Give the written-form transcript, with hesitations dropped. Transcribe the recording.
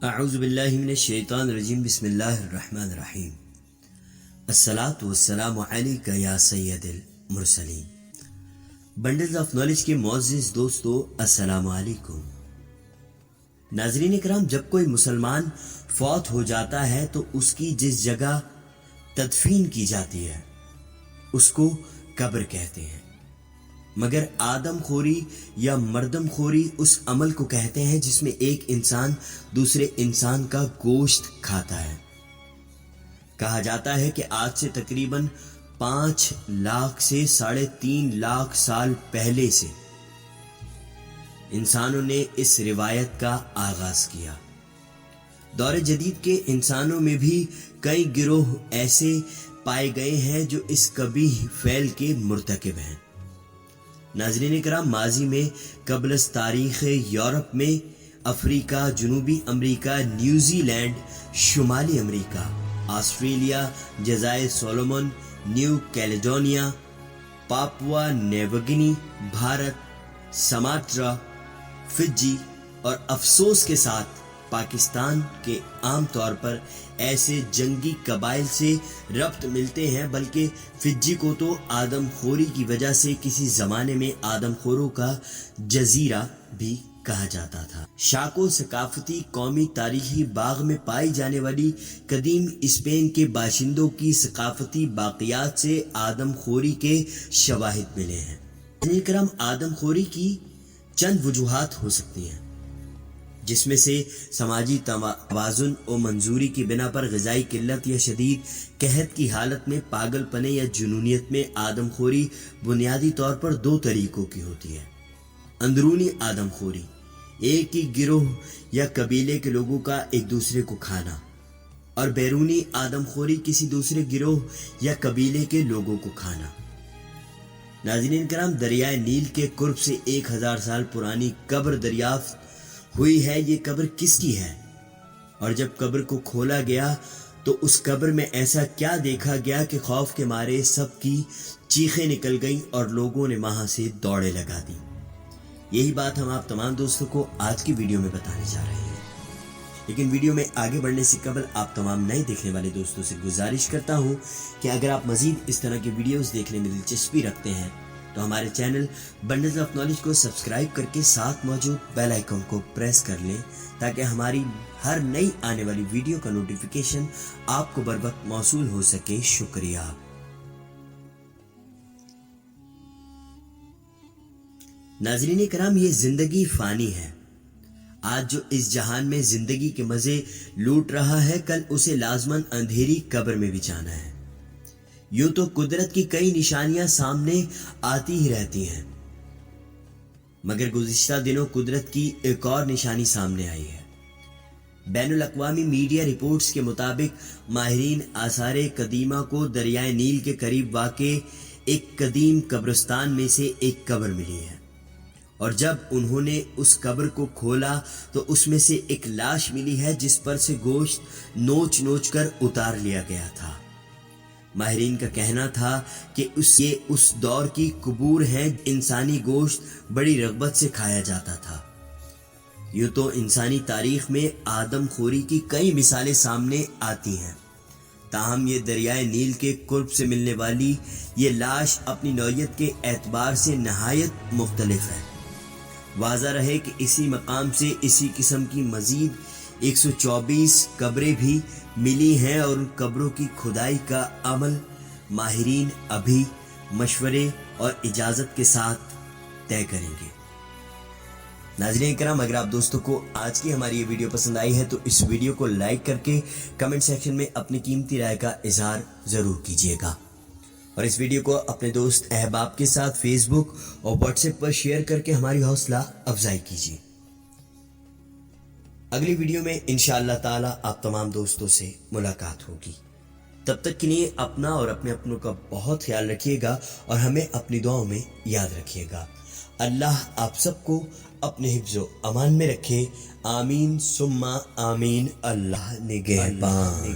اعوذ باللہ من الشیطان الرجیم بسم اللہ الرحمن الرحیم الصلاۃ والسلام علیک یا سید المرسلین۔ بنڈلز آف نالج کے معزز دوستو، السلام علیکم۔ ناظرین کرام، جب کوئی مسلمان فوت ہو جاتا ہے تو اس کی جس جگہ تدفین کی جاتی ہے اس کو قبر کہتے ہیں، مگر آدم خوری یا مردم خوری اس عمل کو کہتے ہیں جس میں ایک انسان دوسرے انسان کا گوشت کھاتا ہے۔ کہا جاتا ہے کہ آج سے تقریباً 5 لاکھ سے 3.5 لاکھ سال پہلے سے انسانوں نے اس روایت کا آغاز کیا۔ دور جدید کے انسانوں میں بھی کئی گروہ ایسے پائے گئے ہیں جو اس قبیح فعل کے مرتکب ہیں۔ ناظرین کرام، ماضی میں قبل از تاریخ یورپ میں افریقہ، جنوبی امریکہ، نیوزی لینڈ، شمالی امریکہ، آسٹریلیا، جزائر Solomon, New Caledonia, Papua New Guinea, Bharat, Sumatra, Fiji اور افسوس کے ساتھ پاکستان کے عام طور پر ایسے جنگی قبائل سے ربط ملتے ہیں، بلکہ فجی کو تو آدم خوری کی وجہ سے کسی زمانے میں آدم خوروں کا جزیرہ بھی کہا جاتا تھا۔ شاکو ثقافتی قومی تاریخی باغ میں پائی جانے والی قدیم اسپین کے باشندوں کی ثقافتی باقیات سے آدم خوری کے شواہد ملے ہیں۔ کرام، آدم خوری کی چند وجوہات ہو سکتی ہیں، جس میں سے سماجی توازن و منظوری کی بنا پر غذائی قلت یا شدید قحط کی حالت میں پاگل پنے یا جنونیت میں آدم خوری بنیادی طور پر 2 طریقوں کی ہوتی ہے۔ اندرونی آدم خوری، ایک ہی گروہ یا قبیلے کے لوگوں کا ایک دوسرے کو کھانا، اور بیرونی آدم خوری، کسی دوسرے گروہ یا قبیلے کے لوگوں کو کھانا۔ ناظرین کرام، دریائے نیل کے قرب سے 1000 سال پرانی قبر دریافت ہوئی ہے۔ یہ قبر کس کی ہے؟ اور جب قبر کو کھولا گیا تو اس قبر میں ایسا کیا دیکھا گیا کہ خوف کے مارے سب کی چیخیں نکل گئیں اور لوگوں نے وہاں سے دوڑیں لگا دی۔ یہی بات ہم آپ تمام دوستوں کو آج کی ویڈیو میں بتانے جا رہے ہیں، لیکن ویڈیو میں آگے بڑھنے سے قبل آپ تمام نئے دیکھنے والے دوستوں سے گزارش کرتا ہوں کہ اگر آپ مزید اس طرح کی ویڈیوز دیکھنے میں دلچسپی رکھتے ہیں تو ہمارے چینل بنڈلز آف نالج کو سبسکرائب کر کے ساتھ موجود بیل آئیکن کو پریس کر لیں تاکہ ہماری ہر نئی آنے والی ویڈیو کا نوٹیفیکیشن آپ کو بر وقت موصول ہو سکے۔ شکریہ۔ ناظرین کرام، یہ زندگی فانی ہے۔ آج جو اس جہان میں زندگی کے مزے لوٹ رہا ہے، کل اسے لازماً اندھیری قبر میں بھی جانا ہے۔ یوں تو قدرت کی کئی نشانیاں سامنے آتی ہی رہتی ہیں، مگر گزشتہ دنوں قدرت کی ایک اور نشانی سامنے آئی ہے۔ بین الاقوامی میڈیا رپورٹس کے مطابق ماہرین آثار قدیمہ کو دریائے نیل کے قریب واقع ایک قدیم قبرستان میں سے ایک قبر ملی ہے، اور جب انہوں نے اس قبر کو کھولا تو اس میں سے ایک لاش ملی ہے جس پر سے گوشت نوچ نوچ کر اتار لیا گیا تھا۔ ماہرین کا کہنا تھا کہ یہ اس دور کی قبور ہیں، انسانی گوشت بڑی رغبت سے کھایا جاتا تھا۔ یوں تو انسانی تاریخ میں آدم خوری کی کئی مثالیں سامنے آتی ہیں، تاہم یہ دریائے نیل کے قرب سے ملنے والی یہ لاش اپنی نوعیت کے اعتبار سے نہایت مختلف ہے۔ واضح رہے کہ اسی مقام سے اسی قسم کی مزید 124 قبریں بھی ملی ہیں، اور ان قبروں کی کھدائی کا عمل ماہرین ابھی مشورے اور اجازت کے ساتھ طے کریں گے۔ ناظرین کرام، اگر آپ دوستوں کو آج کی ہماری یہ ویڈیو پسند آئی ہے تو اس ویڈیو کو لائک کر کے کمنٹ سیکشن میں اپنی قیمتی رائے کا اظہار ضرور کیجیے گا، اور اس ویڈیو کو اپنے دوست احباب کے ساتھ فیس بک اور واٹس ایپ پر شیئر کر کے ہماری حوصلہ افزائی کیجیے۔ اگلی ویڈیو میں انشاءاللہ تعالی آپ تمام دوستوں سے ملاقات ہوگی۔ تب تک کے لیے اپنا اور اپنے اپنوں کا بہت خیال رکھیے گا، اور ہمیں اپنی دعاؤں میں یاد رکھیے گا۔ اللہ آپ سب کو اپنے حفظ و امان میں رکھے، آمین ثم آمین۔ اللہ نگہبان۔